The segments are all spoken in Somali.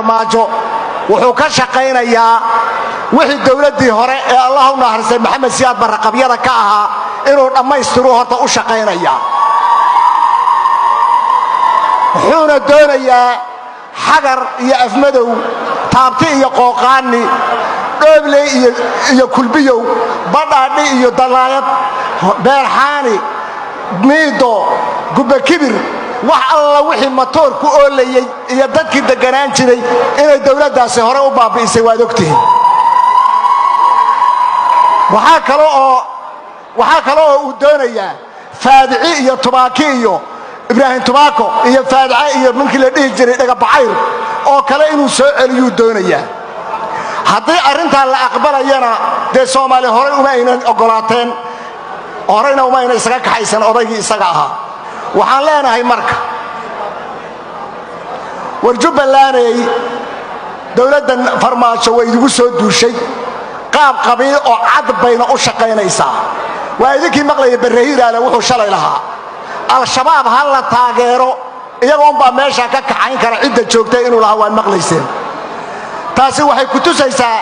maajo wuxuu ka shaqaynayaa wixii dawladii hore ee Allah u naxariistay Maxamed Siyaad barqabyada ka ahaa inuu dhameystiro horta u shaqaynaya wuxuuna doonayaa xagar iyo afmadow taabti iyo qooqaani doobley iyo kulbiyow badhaadhi iyo dalaayad beerxaani miido gubakibir wax alla wixii matoor ku oolayay iyo dadkii deganaan jiray inay dawladdaasi hore u baabi'isay waad ogtihiin waxa kale oo uu doonayaa faadici iyo tubaaki iyo Ibrahim Tubaako iyo faadici iyo ninkii la dhihi jiray dhaga bacayr oo kale inuu soo celiyo doonayaa haddii arrinta la aqbalayana de Soomaali hore uma aynan ogolaateen horeyna uma aynan isaga kaxaysan odaygii isaga ahaa waxaan leenahay marka warjuballaanay dawladdan farmaajo way idigu soo duushay qaab qabiil oo cad bayna u shaqaynaysaa waa idinkii maqlay Barrehiiraale wuxuu shalay lahaa al-shabaab hal la taageero iyagoon baa meesha ka kaxayn kara cidda joogtay inuu lahaa waan maqlayseen taasi waxay ku tusaysaa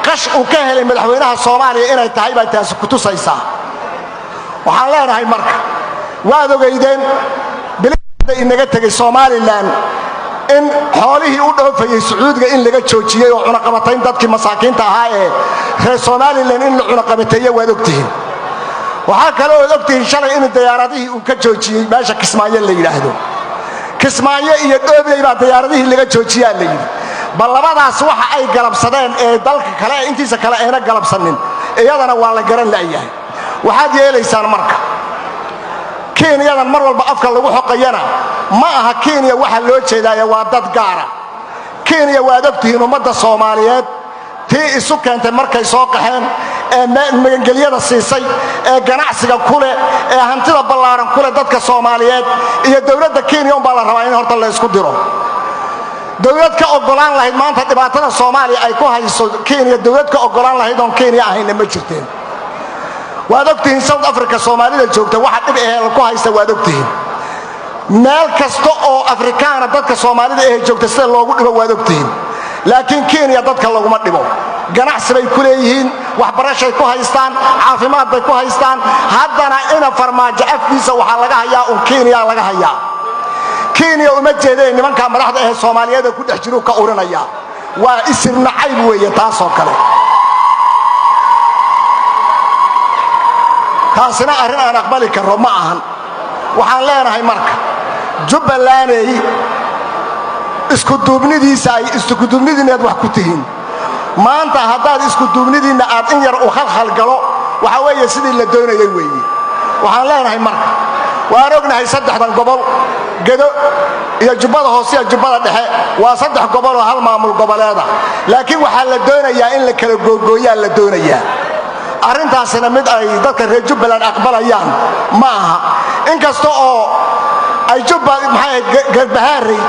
qash uu ka helay madaxweynaha Soomaaliya inay tahay baa taasi ku tusaysaa waxaan leenahay marka waad ogeydeen bilada inaga tagay Soomaaliland in xoolihii u dhoofayay Sacuudiga in laga joojiyay oo cunaqabatayn dadkii masaakiinta ahaa ee reer Soomaaliland in la cunaqabateeyay waad ogtihiin waxa kale oo ogtihiin shalay in diyaaradihii uu ka joojiyay meesha Kismaayo la yiraahdo Kismaayo iyo Doobley baa diyaaradihii laga joojiyay la yiri bal labadaas waxa ay galabsadeen ee dalka kale intiisa kale ayna galabsanin iyadana waa la garan laayahay waxaad yeelaysaan marka Kenya mar walba afka lagu xoqayana ma aha Kenya waxa loo jeedaa waa dad gaara Kenya waa dadkiin ummadda Soomaaliyeed tii isu keentay markay soo qaxeen ee magangeliyada siisay ee ganacsiga kule ee hantida ballaaran kule dadka Soomaaliyeed iyo dawladda Kenya baa la rabaa in horta la isku diro dawlad ka ogolaan lahayd maanta dhibaatada Soomaaliya ay ku hayso Kenya dawlad ka ogolaan lahayd oo Kenya ahayna ma jirteen waad ogtihiin South Africa Soomaalida joogta waxa dhib ah ku haysta waad ogtihiin meel kasta oo Afrikaana dadka Soomaalida ee joogta sida loogu dhibo waad ogtihiin laakiin Kenya dadka laguma dhibo ganacsi bay ku leeyihiin waxbarasho ku haystaan caafimaad bay ku haystaan haddana ina farmaajo afkiisa waxa laga hayaa oo Kenya laga hayaa Kenya uma jeedeen nimanka madaxda ee Soomaaliyeed ku dhex jiro ka oranaya waa isir nacayb weeye taas oo kale taasina arrin aan aqbali karo ma ahan waxaan leenahay marka Jubbaland isku duubnidiina wax ku tihiin maanta haddaad isku duubnidiina aad in yar u khalkhal galo waxa weeye sidii la doonayay weeye waxaan leenahay marka waan ognahay saddexdan gobol Gedo iyo Jubbada Hoose iyo Jubbada Dhexe waa saddex gobol oo hal maamul goboleeda laakiin waxa la doonayaa in la kala googooyaa la doonayaa arrintaasina mid ay dadka reer Jubbaland aqbalayaan ma aha inkasta oo ay Jubbaland maxay garbahaari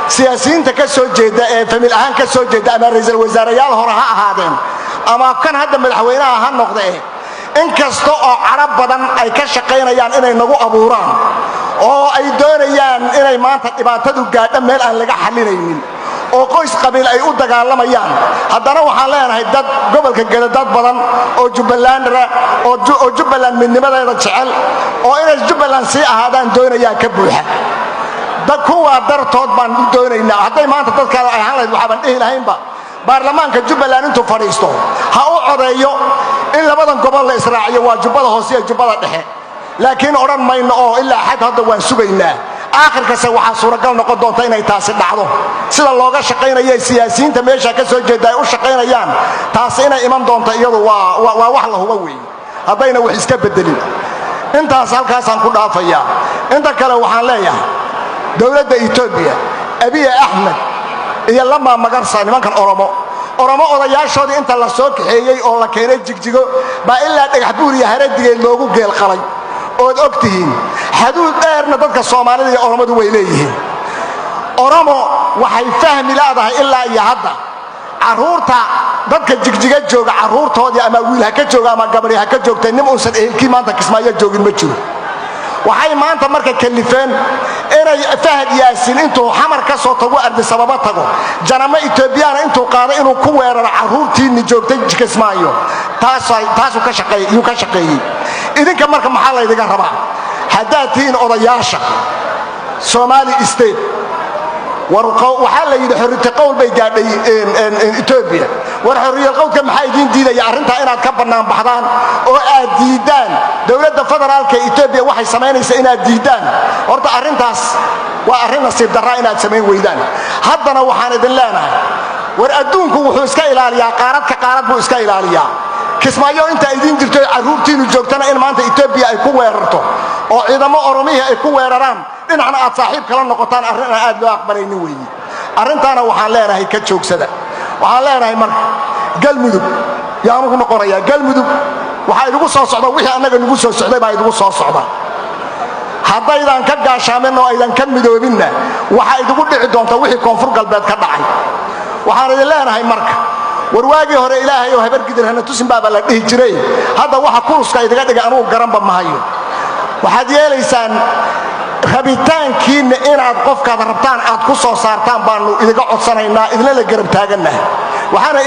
siyaasiyiinta ka soo jeeda ee famil ahaan ka soo jeeda ama ra'iisul wasaarayaal hore ha ahaadeen ama kan hadda madaxweynaha ha noqdee inkasta oo carab badan ay ka shaqaynayaan inay nagu abuuraan oo ay doonayaan inay maanta dhibaatadu gaadho meel aan laga xalinaynin oo qoys qabiil ay u dagaalamayaan haddana waxaan leenahay dad gobolka Gedo dad badan oo Jubbaland oo Jubbaland midnimadeeda jecel oo inay Jubbaland si ahaadaan doonayaan ka buuxa dad kuwa dartood baan doonaynaa hadday maanta dadka ay ahaan lahayd waxaan dhihi lahaynba baarlamaanka Jubbaland intuu fadhiisto ha u codeeyo in labadan gobol la israaciyo waa Jubbada Hoose iyo Jubbada Dhexe laakiin oran mayno oo ilaa xad hadda waan sugaynaa aakhirkaas waxa suuragal noqon doonta inay taasi dhacdo sida looga shaqeynayo siyaasiyiinta meesha ka soo jeeday u shaqeynayaan taasi inay iman doonto iyadu waa wax la hubo weey haddayna wax iska bedelin intaas halkaas aan ku dhaafayaa inta kale waxaan leeyahay dawladda Itoobiya Abiy Ahmed iyo lama magarsa nimankan Oromo odayaashoodii inta la soo kaxeeyay oo la keenay jigjigo ba ilaa dhagax buur iyo haradiga loogu geel qalay oo ogtihiin xaduud dheerna dadka Soomaalida iyo Oromadu way leeyihiin Oromo waxay fahmi laadahay ilaa iyo hadda caruurta dadka jigjiga jooga caruurtoodii ama wiil ha ka jooga ama gabadh ha ka joogtay nim uusan ehelkii maanta Kismaayo joogin ma jiro waxay maanta marka kalifeen inay Fahad Yaasin intuu xamar ka soo tago ardi sababa tago janama Itoobiyana intuu qaado inuu ku weeraro caruurtii joogtay Kismaayo taasu ka shaqeeyay idinka marka maxaa la idiga rabaa hadaatiin odayaasha Somali State waxa la yidhi xorriyada qowl bay gaadhay Itoobiya war xorriyada qowlka maxay idin diidaya arrinta inaad ka banaan baxdaan oo aad diidaan dawladda federaalka Itoobiya waxay sameynaysaa inaad diidaan horta arrintaas waa arrin nasiib darro inaad sameyn weydaan haddana waxaan idin leenahay war adduunku wuxuu iska ilaaliyaa qaarad buu iska ilaaliyaa Kismaayo inta idin jirto caruurtiinu joogtana in maanta Itoobiya ay ku weerarto oo ciidamo Oromiya ay ku weeraraan dhinacna aad saaxiib kala noqotaan arrin aad loo aqbalaynin weeye arrintaana waxaan leenahay ka joogsada waxaan leenahay marka galmudug yaanu ku noqonayaa galmudug waxa idigu soo socda wixii annaga nagu soo socday baa idigu soo socda haddaydan ka gaashaamin oo aydan ka midoobinna waxa idigu dhici doonta wixii koonfur galbeed ka dhacay waxaan idin leenahay marka warwaagii hore ilaahay oo habar gidir hana tusin baaba la dhihi jiray hadda waxa kuruska idiga dhiga anuu garanba mahayo waxaad yeelaysaan rabitaankiina inaad qofkaad rabtaan aad ku soo saartaan baanu idiga codsanaynaa idina la garab taaganahay waxaana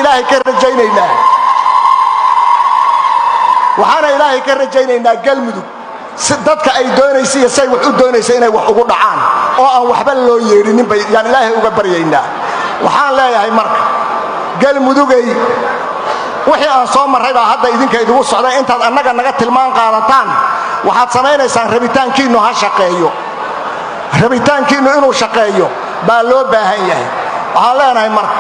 ilaahay ka rajaynaynaa galmudug dadka ay doonaysa iyo say wax u doonaysa inay wax ugu dhacaan oo aan waxba loo yeedhinin bay yaan ilaahay uga baryaynaa waxaan leeyahay marka galmudugay wixii aan soo maray baa hadda idinka idigu socday intaad annaga naga tilmaan qaadataan waxaad samaynaysaan rabitaankiinu ha shaqeeyo rabitaankiinu inuu shaqeeyo baa loo baahan yahay waxaan leenahay marka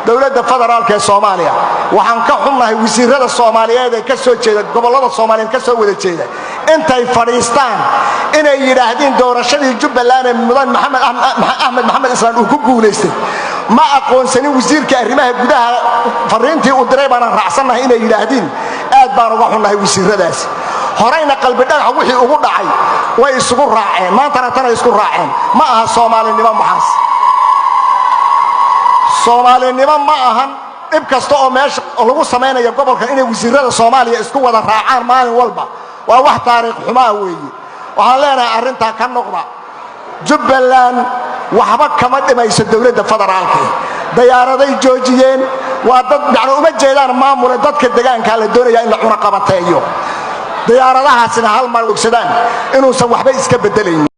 dawladda federaalka ee Soomaaliya waxaan ka xunnahay wasiirada Soomaaliyeed ee ka soo jeeda gobollada Soomaaliyeed ka soo wada jeeda intay fadhiistaan inay yiraahdeen doorashadii Jubbaland ee mudan Maxamed Islaan uu ku guuleystay ma aqoonsanin wasiirka arrimaha gudaha fariintii uu diray baan raacsanahay inay yiraahdeen aad baan uga xunnahay wasiiradaas horayna qalbi dhagax wixii ugu dhacay way isugu raaceen maantana tan ay isku raaceen ma aha Soomaalinimo maxaas Soomaalinimo ma ahan dib kasta oo meesha lagu sameeyo gobolka inay wasiirada Soomaaliya isku wada raacaan maalin walba waa wax taariikh xumaa weeye waxaan leenahay arrinta ka noqda Jubbaland waxba kama dhimayso dawladda federaalka diyaaraday joojiyeen waa dad macna uma jeedaan maamul dadka deegaanka la doonayaa in la cuna qabateeyo diyaaradahaasina hal mar ogsadaan inuusan waxba iska bedelayn